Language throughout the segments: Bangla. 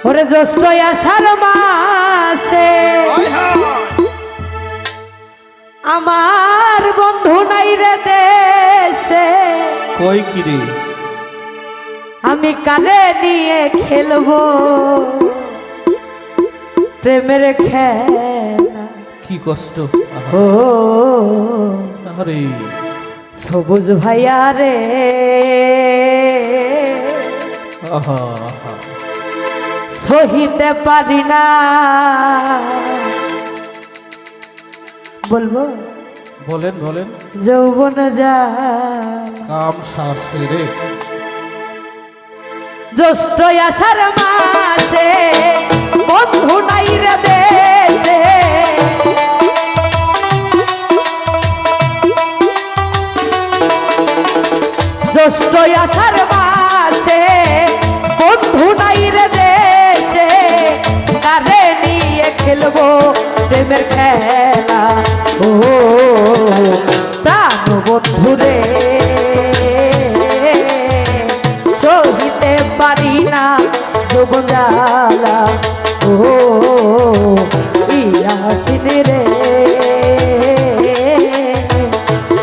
ওরে জ্যৈষ্ঠ আষাঢ় মাসে আমার বন্ধু নাই রে দেশে, কই কি রে? আমি কালে নিয়ে খেলবো প্রেমের খেলা। কি কষ্ট! ও আরে সবুজ ভাইয়া রে, আহা সহিতে পারি না। বলবো? বলেন বলেন। যৌবন যা কাম সারছে রে। জ্যৈষ্ঠ আষাঢ় মাসে বন্ধু নাই রে দেশে, জ্যৈষ্ঠ আষাঢ় মাসে বন্ধু নাই রে দেশে, কারে নিয়ে খেলবো প্রেমের খেলা। ও প্রাণ বন্ধু রে, সহিতে পারি না যৌবন জ্বালা। ও ইয়াসিন রে,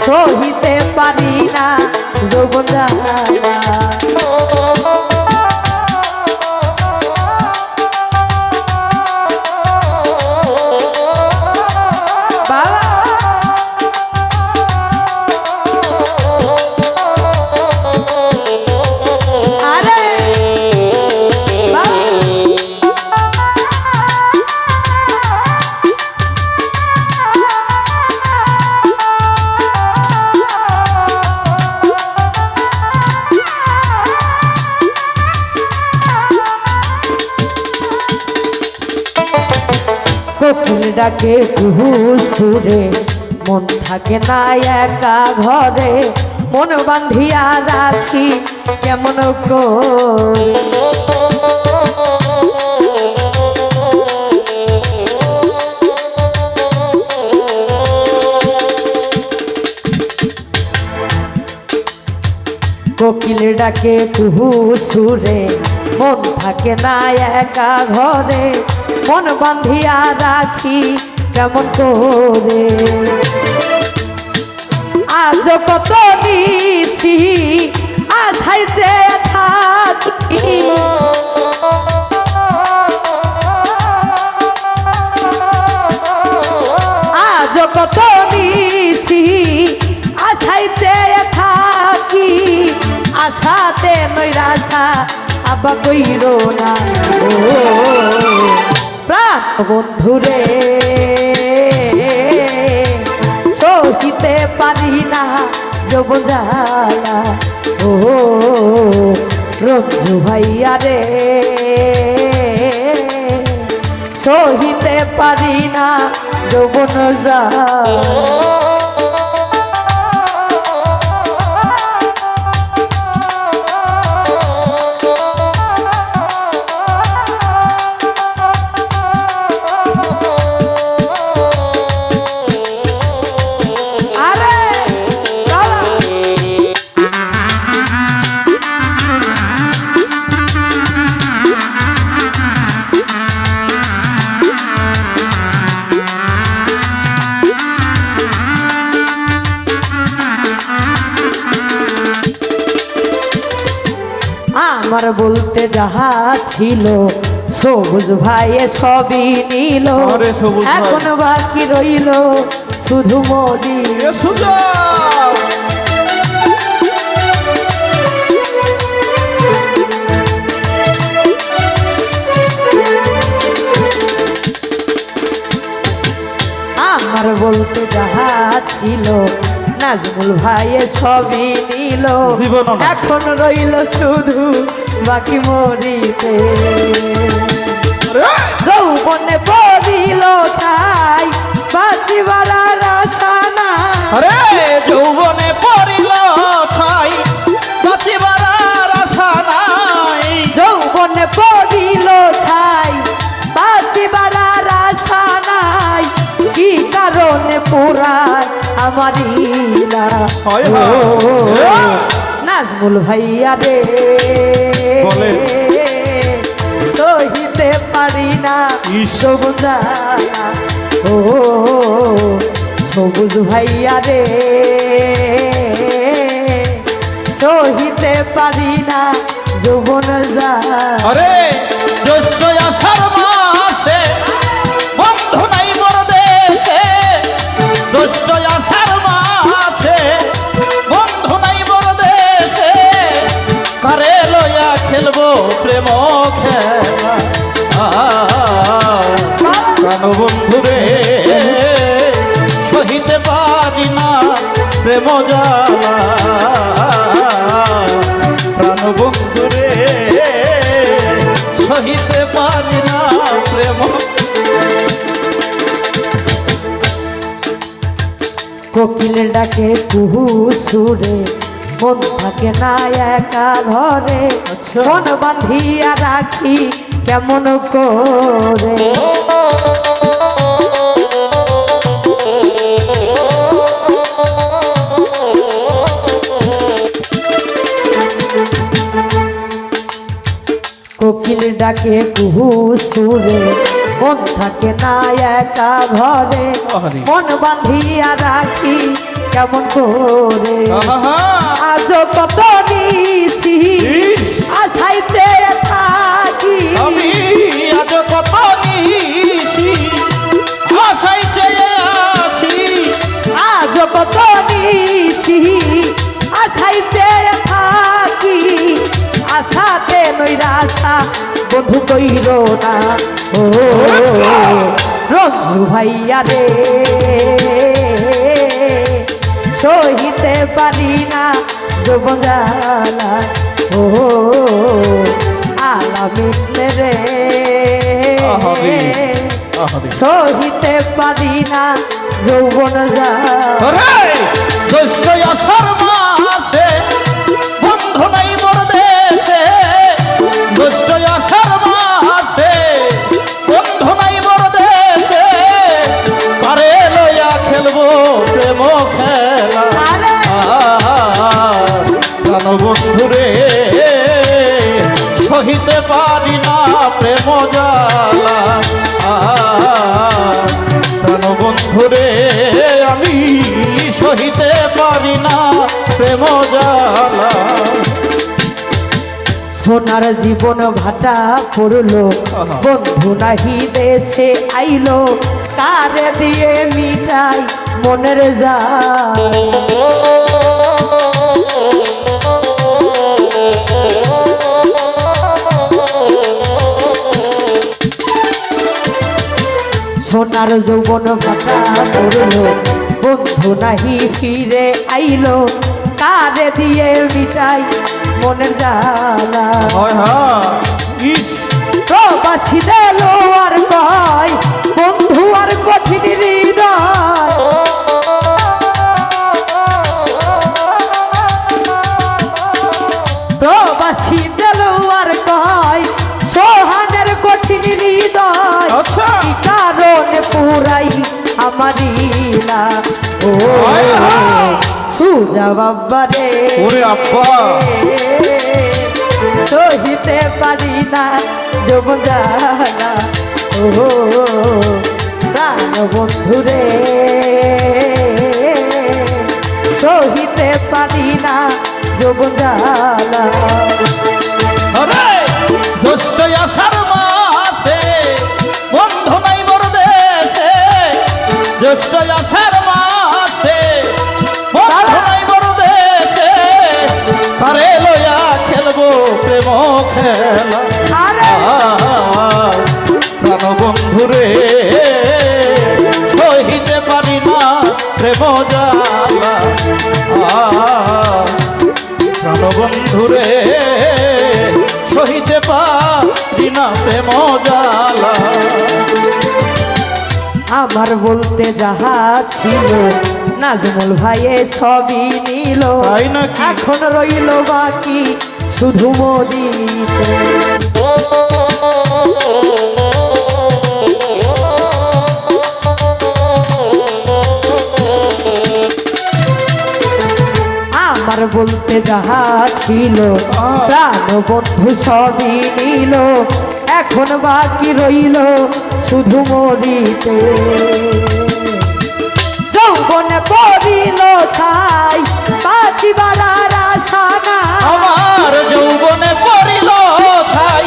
সহিতে পারি না যৌবন জ্বালা। কোকিল ডাকে কুহু সুরে, মন থাকে না একা ঘরে, মন বান্ধিয়া রাখি কেমন করে। কোকিল ডাকে কুহু সুরে, মন থাকে না একা ঘরে, মন বান্ধিয়া রাখি কেমন করে। আজ কত নিছি আশাইতে থাকি, আজ কত নিছি আশাইতে থাকি, আশাতে নৈরাশা আবা কইর না। ও প্রাণ বন্ধুরে, সহিতে পারি না যৌবন জ্বালা। ও রঞ্জু ভাইয়া রে, সহিতে পারি না যৌবন জ্বালা। আমার বলতে যাহা ছিল সবুজ ভাইয়ে সবই নিল, এখন বাকি রইল শুধু মোদি। আমার বলতে যাহা ছিল নাজমুল ভাইয়ে সবই নিল, এখন রইল শুধু বাকি মরিতে। যৌবনে পড়িল ছাই বাঁচিবার আশা নাই, যৌবনে পড়িল ছাই বাঁচিবার আশা নাই, যৌবনে পড়িল ছাই বাঁচিবার আশা নাই, কি কারণে পুরায় আমার নাজমুল ভাইয়া রে, সহিতে পারি না সবুজ জ্বালা ও সবুজ ভাইয়া রে সহিতে পারি না যৌবন জ্বালা আরে জ্যৈষ্ঠ আষাঢ় মাসে বন্ধু নাই মোর দেশে জ্যৈষ্ঠ আষাঢ় মাসে বন্ধু নাই মোর দেশে কারে লইয়া খেলবো প্রেম খেলা প্রাণ বন্ধু রে সহিতে পারি না প্রেম জ্বালা প্রাণ বন্ধু রে সহিতে পারি না প্রেম কোকিল ডাকে কুহু সুরে মন থাকে না একা ঘরে আচ্ছা। মন বাঁধিয়া রাখি কেমন করে কোকিল ডাকে কুহু সুরে মন থাকে না একা ঘরে আহারে। মন বাঁধিয়া রাখি কেমন করে আহা! আজ কত নিছি ইস! আশাইতে থাকি আমি আজ কত নিছি আশাই চেয়ে আছি আজ কত নিছি আশাইতে থাকি আশাতে নৈরাশা বন্ধু কইর না ও রঞ্জু ভাইয়া রে সহিতে পারি না যৌবন জ্বালা ও আলামিন রে আহারে, আহারে। সহিতে পারি না যৌবন জ্বালা আরে জ্যৈষ্ঠ আষাঢ় মাসে বন্ধু নাই মোর দেশে জ্যৈষ্ঠ আষাঢ় মাসে বন্ধু নাই মোর দেশে কারে লইয়া খেলবো প্রেম খেলা আরে প্রাণ বন্ধু রে সহিতে পারি না প্রেম জ্বালা প্রাণ বন্ধু রে আমি সহিতে পারি না প্রেম জ্বালা সোনার জীবন ভাটা পড়লো আহা। বন্ধু নাহি দেশে আইলো কারে দিয়ে মিটাই মনের যা সোনার যৌবন ভাটা পড়লো বন্ধু নাহি ফিরে আইলো কারে দিয়ে মিটাই মনের জ্বালা হয় হ্যাঁ ইস প্রবাসী দেলো আর কয় বন্ধু আর কঠিন হৃদয় প্রবাসী দেলো আর কয় সোহানের কঠিন হৃদয় আচ্ছা কি কারণে পুরাই আমারি না ও হায় হায়। সুজা বাবা রে ওরে আব্বা সহিতে পারি না যৌবন জ্বালা ও প্রাণ বন্ধু রে সহিতে পারি না যৌবন জ্বালা আরে জ্যৈষ্ঠ আষাঢ় মাসে বন্ধু নাই মোর দেশে জ্যৈষ্ঠ আষাঢ় মাসে বন্ধু নাই মোর দেশে কারে লইয়া খেলবো প্রেম খেলা আরে প্রাণ বন্ধু রে সহিতে পারি না প্রেম জ্বালা প্রাণ বন্ধু রে সহিতে পারি না প্রেম জ্বালা আমার বলতে যাহা ছিল নাজমুল ভাইয়ে সবই নিল তাই নাকি? এখন রইল বাকি শুধু মরিতে আমার বলতে যাহা ছিল প্রাণ বন্ধু সবই নিল এখন বাকি রইল শুধু মরিতে যৌবনে পড়িল ছাই বাঁচিবার আর আশা নাই আমার যৌবনে পড়িল ছাই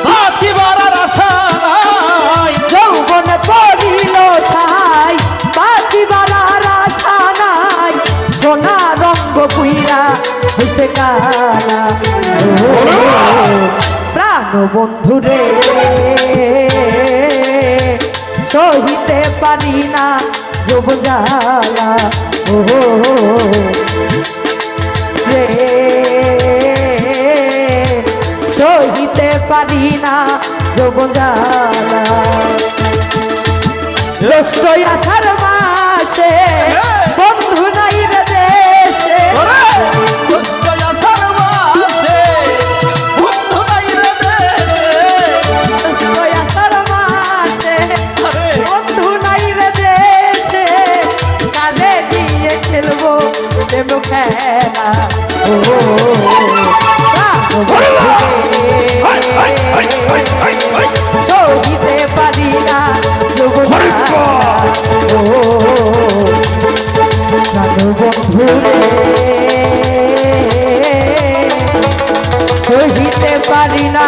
বাঁচিবার আর আশা নাই যৌবনে পড়িল ছাই বাঁচিবার আর আশা নাই সোনা রঙ্গ পুইরা হইতে কালা প্রাণ বন্ধুরে সহিতে পারি না যুব জ্বালা ও রে সহিতে পারি না যুব জ্বালা জ্যৈষ্ঠ আষাঢ় মাসে বন্ধু নাই রে দেশে জ্যৈষ্ঠ আষাঢ় মাসে বন্ধু নাই রে দেশে কাঁধে দিয়ে খেলবো দেব খেলা ও সহিতে পারি না যুব ও বন্ধুরে সহিতে পারি না